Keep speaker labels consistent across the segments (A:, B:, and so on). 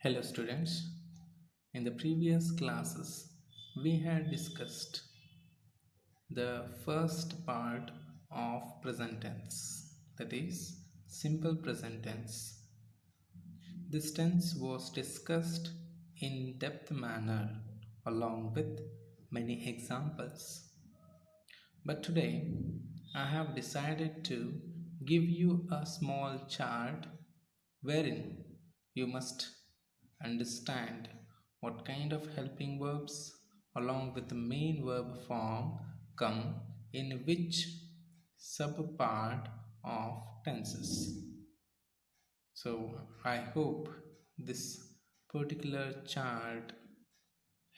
A: Hello students, in the previous classes we had discussed the first part of present tense, that is simple present tense. This tense was discussed in depth manner along with many examples. But today I have decided to give you a small chart wherein you must understand what kind of helping verbs along with the main verb form come in which subpart of tenses. So I hope this particular chart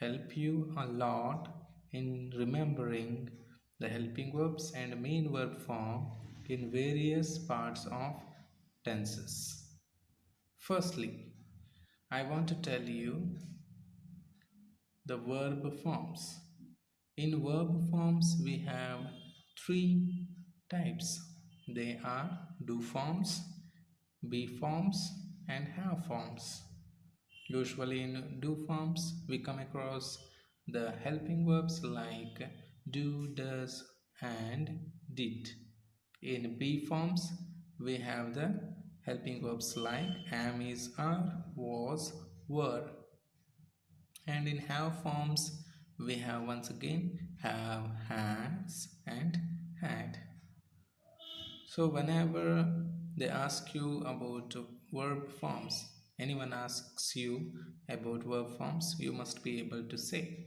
A: help you a lot in remembering the helping verbs and main verb form in various parts of tenses. Firstly, I want to tell you the verb forms. In verb forms, we have three types. They are do forms, be forms, and have forms. Usually, in do forms, we come across the helping verbs like do, does, and did. In be forms, we have the helping verbs like am, is, are, was, were. And in have forms, we have once again have, has, and had. So whenever they ask you about verb forms, anyone asks you about verb forms, you must be able to say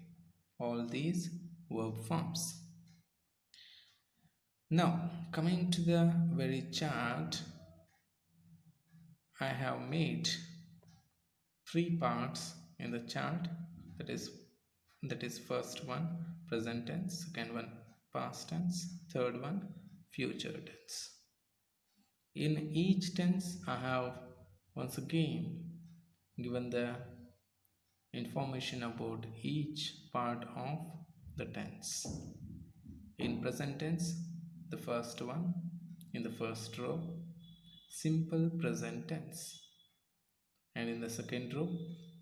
A: all these verb forms. Now, coming to the very chart, I have made three parts in the chart. That is first one present tense, second one past tense, third one future tense. In each tense I have once again given the information about each part of the tense. In present tense, the first one in the first row, simple present tense, and in the second row,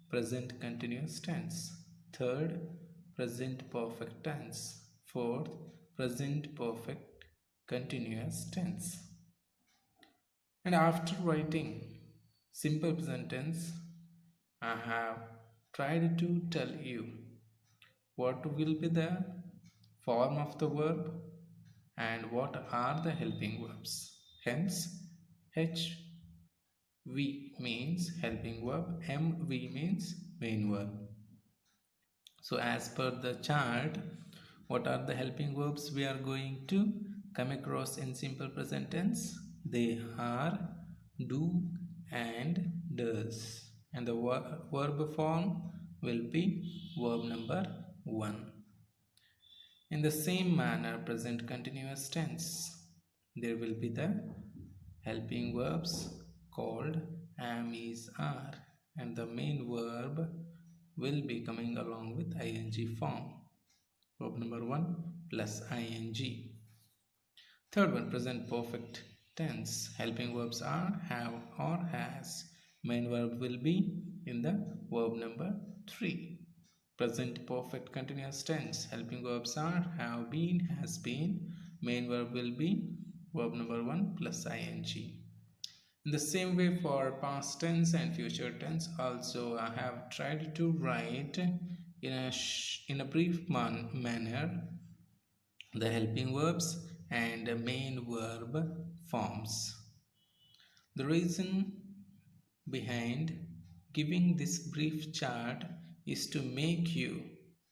A: present continuous tense. Third, present perfect tense. Fourth, present perfect continuous tense. And after writing simple present tense, I have tried to tell you what will be the form of the verb and what are the helping verbs. Hence, HV means helping verb, MV means main verb. So as per the chart, what are the helping verbs we are going to come across in simple present tense? They are do and does, and the verb form will be verb number 1. In the same manner, present continuous tense, there will be the helping verbs called am, is, are, and the main verb will be coming along with ing form. Verb number 1 plus ing. Third one, present perfect tense. Helping verbs are have or has. Main verb will be in the verb number 3. Present perfect continuous tense. Helping verbs are have been, has been. Main verb will be verb number 1 plus ing. In the same way for past tense and future tense also I have tried to write in a brief manner the helping verbs and the main verb forms. The reason behind giving this brief chart is to make you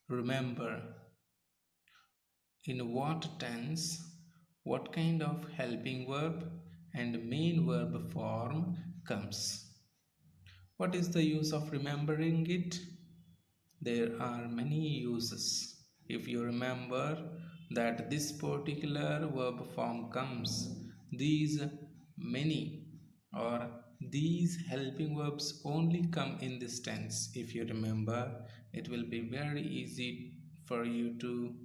A: remember in what tense, what kind of helping verb and main verb form comes. What is the use of remembering it? There are many uses. If you remember that this particular verb form comes, these many or these helping verbs only come in this tense. If you remember, it will be very easy for you to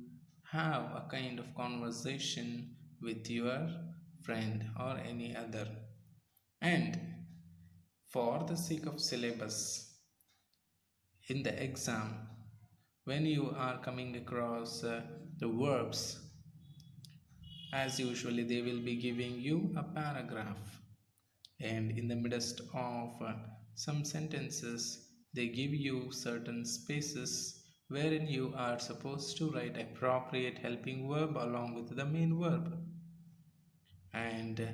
A: have a kind of conversation with your friend or any other. And for the sake of syllabus, in the exam, when you are coming across the verbs, as usually they will be giving you a paragraph, and in the midst of some sentences they give you certain spaces wherein you are supposed to write appropriate helping verb along with the main verb. And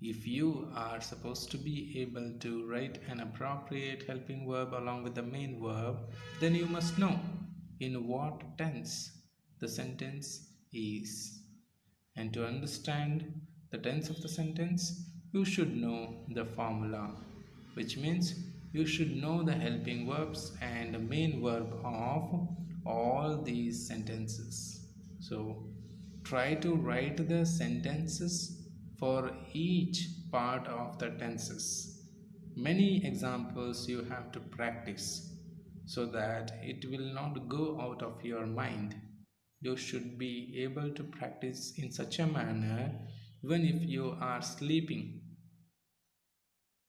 A: if you are supposed to be able to write an appropriate helping verb along with the main verb, then you must know in what tense the sentence is. And to understand the tense of the sentence, you should know the formula, which means you should know the helping verbs and the main verb of all these sentences. So try to write the sentences for each part of the tenses. Many examples you have to practice so that it will not go out of your mind. You should be able to practice in such a manner even if you are sleeping.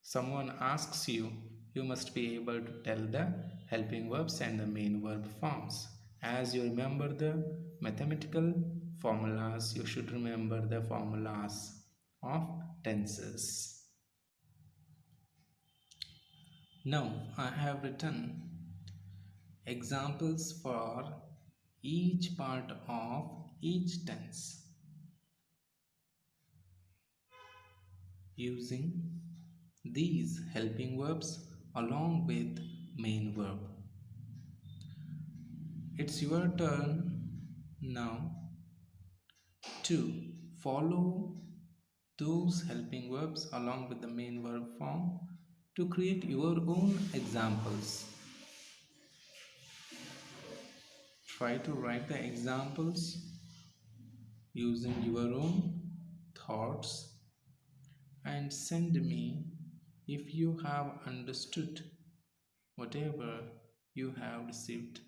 A: Someone asks you, you must be able to tell the helping verbs and the main verb forms. As you remember the mathematical formulas, you should remember the formulas of tenses. Now I have written examples for each part of each tense using these helping verbs along with main verb. It's your turn now to follow those helping verbs along with the main verb form to create your own examples. Try to write the examples using your own thoughts and send me if you have understood whatever you have received.